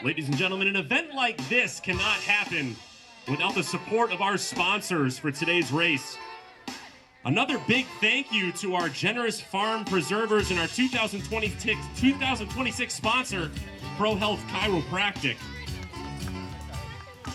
Ladies and gentlemen, an event like this cannot happen without the support of our sponsors for today's race. Another big thank you to our generous farm preservers and our 2026 sponsor, ProHealth Chiropractic.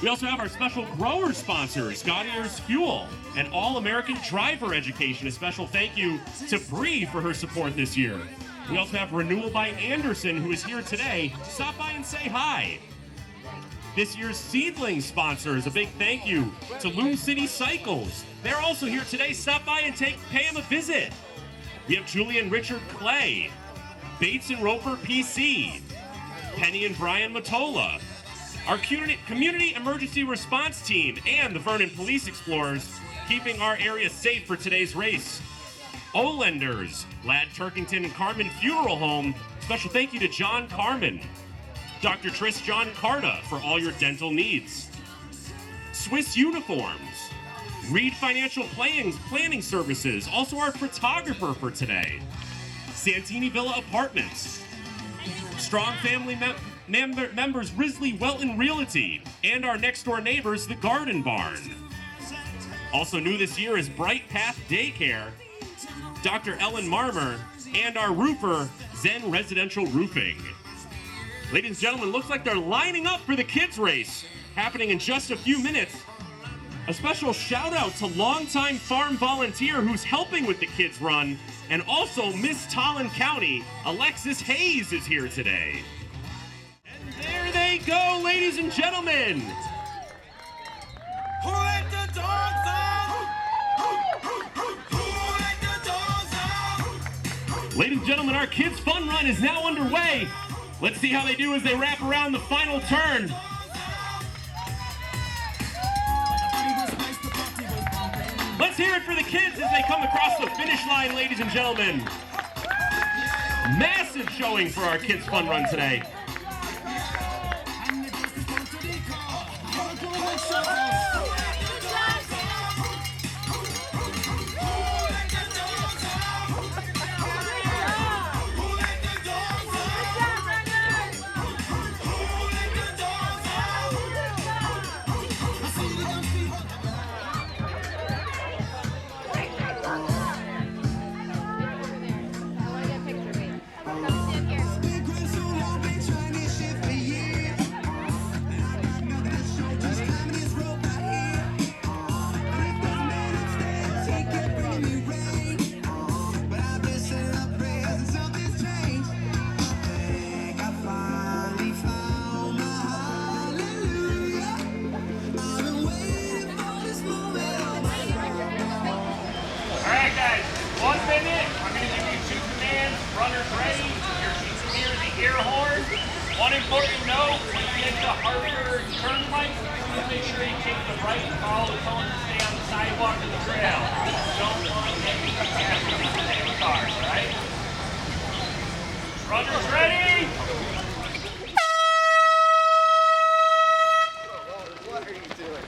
We also have our special grower sponsors, Goddard's Fuel and All-American Driver Education. A special thank you to Bree for her support this year. We also have Renewal by Anderson, who is here today. Stop by and say hi. This year's seedling sponsors, a big thank you to Loon City Cycles. They're also here today. Stop by and pay them a visit. We have Julian Richard Clay, Bates and Roper PC, Penny and Brian Matola, our community emergency response team, and the Vernon Police Explorers, keeping our area safe for today's race. Olenders, Lad Turkington and Carmen Funeral Home. Special thank you to John Carmen. Dr. Tris John Carta for all your dental needs. Swiss Uniforms, Reed Financial Planning Services, also our photographer for today. Santini Villa Apartments, Strong Family members Risley Welton Realty, and our next door neighbors, the Garden Barn. Also new this year is Bright Path Daycare, Dr. Ellen Marmer, and our roofer, Zen Residential Roofing. Ladies and gentlemen, looks like they're lining up for the kids race, happening in just a few minutes. A special shout out to longtime farm volunteer who's helping with the kids run, and also Miss Tolland County, Alexis Hayes is here today. And there they go, ladies and gentlemen. Who let the dogs out? Who let the dogs out? Ladies and gentlemen, our kids fun run is now underway. Let's see how they do as they wrap around the final turn. Let's hear it for the kids as they come across the finish line, ladies and gentlemen. Massive showing for our kids fun run today. One important note, when you get to Hartford Turnpike, please make sure you take the right and follow the cones and stay on the sidewalk of the trail. Don't want any cars, right? Runners ready? What are you doing?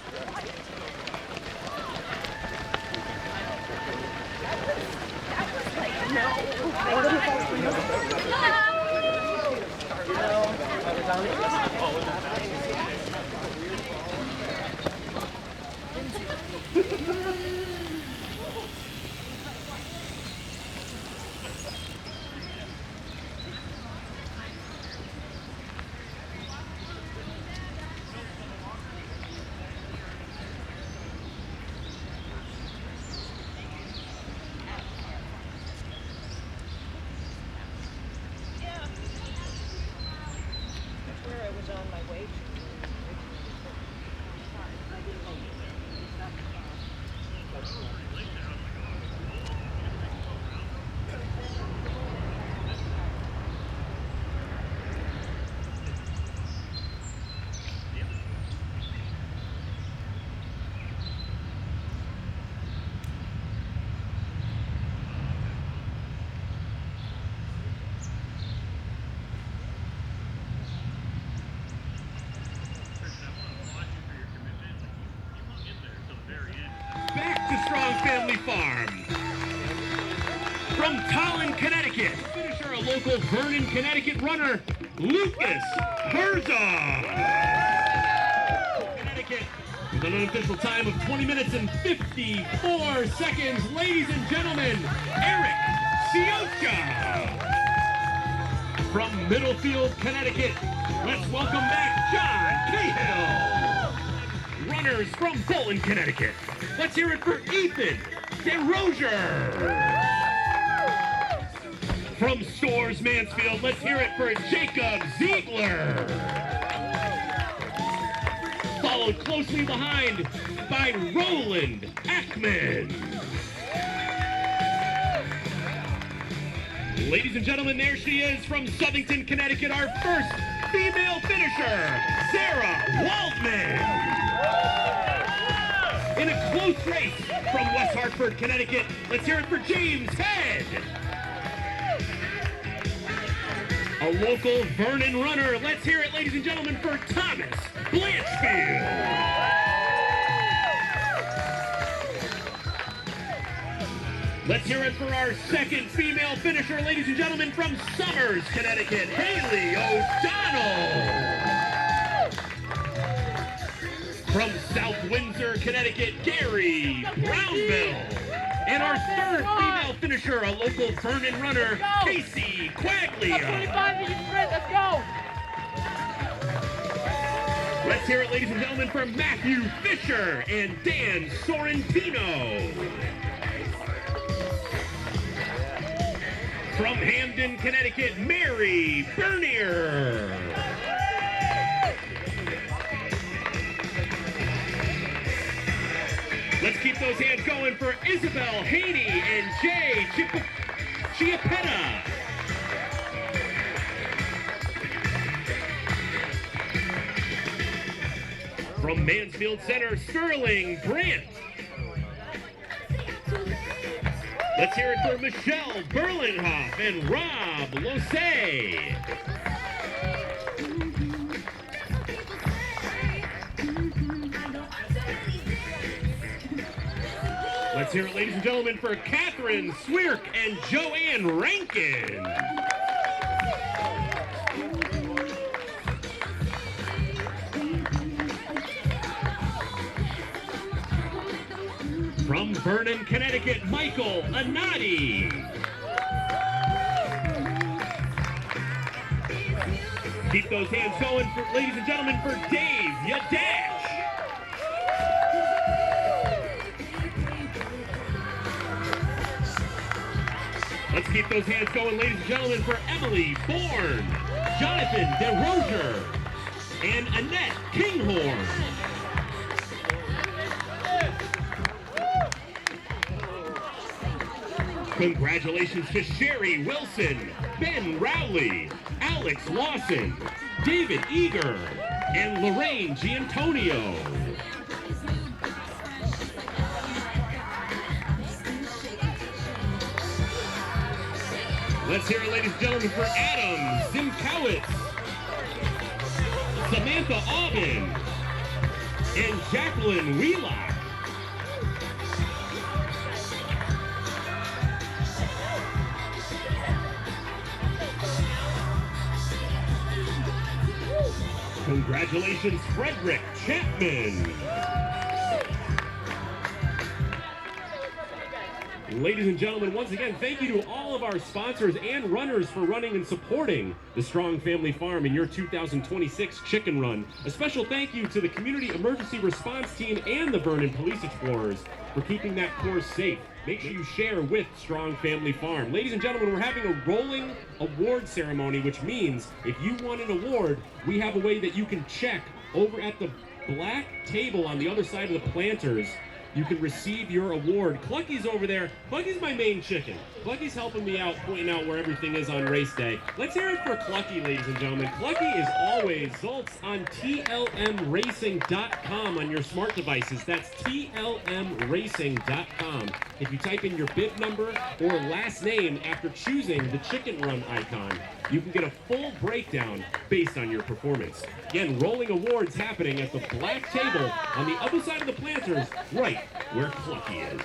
Strong Family Farm. From Tallinn, Connecticut, finisher, a local Vernon, Connecticut runner, Lucas Herzog. Connecticut, with an unofficial time of 20 minutes and 54 seconds. Ladies and gentlemen, Eric Siocha. From Middlefield, Connecticut, let's welcome back John Cahill. Runners from Bolton, Connecticut, let's hear it for Ethan DeRozier. From Stores, Mansfield, let's hear it for Jacob Ziegler. Followed closely behind by Roland Ackman. Ladies and gentlemen, there she is from Southington, Connecticut, our first female finisher, Sarah Waldman. In a close race from West Hartford, Connecticut, let's hear it for James Head. A local Vernon runner, let's hear it, ladies and gentlemen, for Thomas Blanchfield. Let's hear it for our second female finisher, ladies and gentlemen, from Somers, Connecticut, Haley O'Donnell. From South Windsor, Connecticut, Gary Brownville. And our third female finisher, a local Vernon runner, Casey Quaglia. 25 in your sprint, let's go! Let's hear it, ladies and gentlemen, from Matthew Fisher and Dan Sorrentino. From Hamden, Connecticut, Mary Bernier. Let's keep those hands going for Isabel Haney and Jay Chiappetta. From Mansfield Center, Sterling Brandt. Let's hear it for Michelle Berlenhoff and Rob Losay. Let's hear it, ladies and gentlemen, for Catherine Swierk and Joanne Rankin. From Vernon, Connecticut, Michael Anati. Keep those hands going, for, ladies and gentlemen, for Dave Yadash. Let's keep those hands going, ladies and gentlemen, for Emily Bourne, Jonathan DeRozier, and Annette Kinghorn. Congratulations to Sherry Wilson, Ben Rowley, Alex Lawson, David Eager, and Lorraine Giantonio. Let's hear it, ladies and gentlemen, for Adam Zimkowitz, Samantha Aubin, and Jacqueline Wheelock. Congratulations, Frederick Chapman. Ladies and gentlemen, once again, thank you to all of our sponsors and runners for running and supporting the Strong Family Farm in your 2026 Chicken Run. A special thank you to the Community Emergency Response Team and the Vernon Police Explorers for keeping that course safe. Make sure you share with Strong Family Farm. Ladies and gentlemen, we're having a rolling award ceremony, which means if you won an award, we have a way that you can check over at the black table on the other side of the planters. You can receive your award. Clucky's over there. Clucky's my main chicken. Clucky's helping me out, pointing out where everything is on race day. Let's hear it for Clucky, ladies and gentlemen. Clucky is always results on TLMRacing.com on your smart devices. That's TLMRacing.com. If you type in your bib number or last name after choosing the Chicken Run icon, you can get a full breakdown based on your performance. Again, rolling awards happening at the black table on the other side of the planters, right where Clucky is.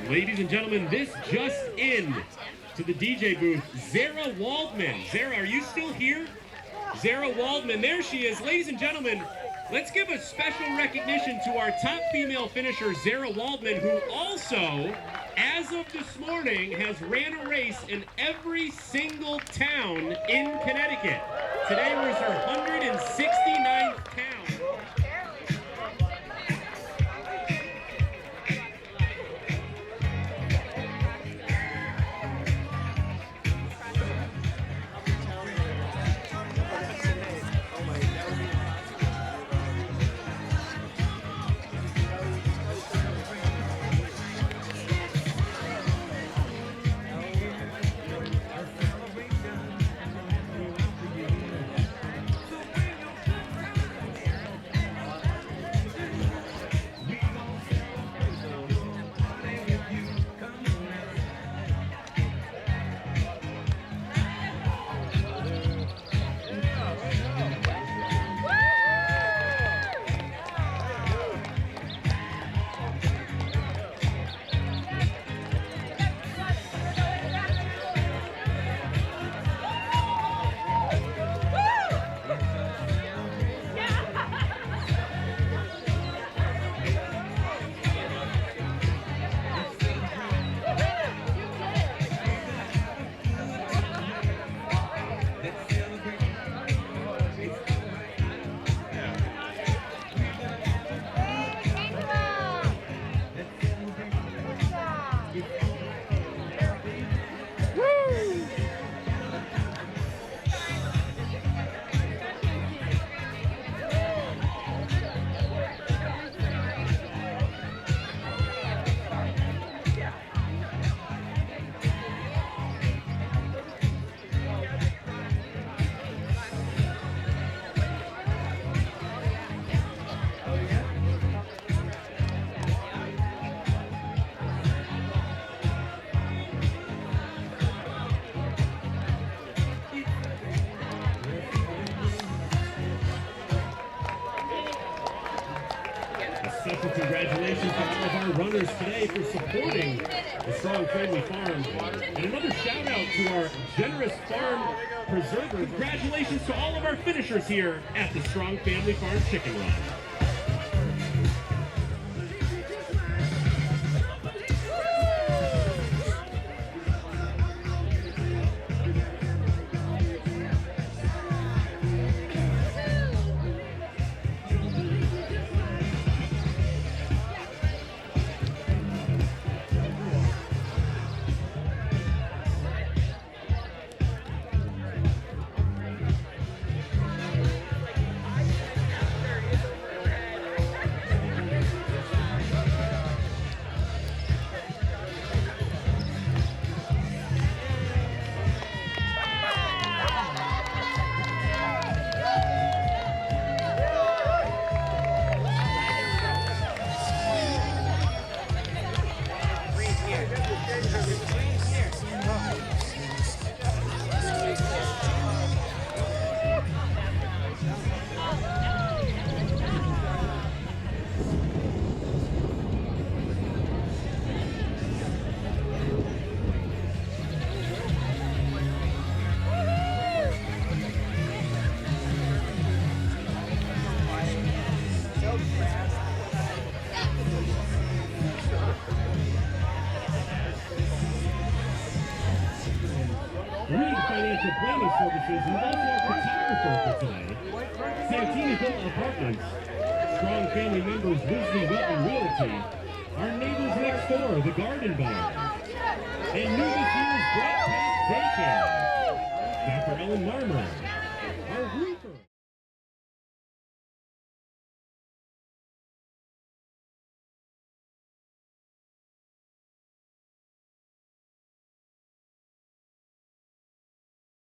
Ladies and gentlemen, this just in to the DJ booth, Zara Waldman. Zara, are you still here? Zara Waldman, there she is. Ladies and gentlemen, let's give a special recognition to our top female finisher, Zara Waldman, who also, as of this morning, has ran a race in every single town in Connecticut. Today was her 169th town. Special congratulations to all of our runners today for supporting the Strong Family Farm. And another shout out to our generous farm preservers. Congratulations to all of our finishers here at the Strong Family Farm Chicken Run. Financial Planning Services, and also our photographer for today. Santini Villa Apartments, Strong Family Members, Wisdom Wilton Realty, our neighbors next door, the Garden Bar, and new this year's Brett Pet Daycare, Dr. Ellen Marmer,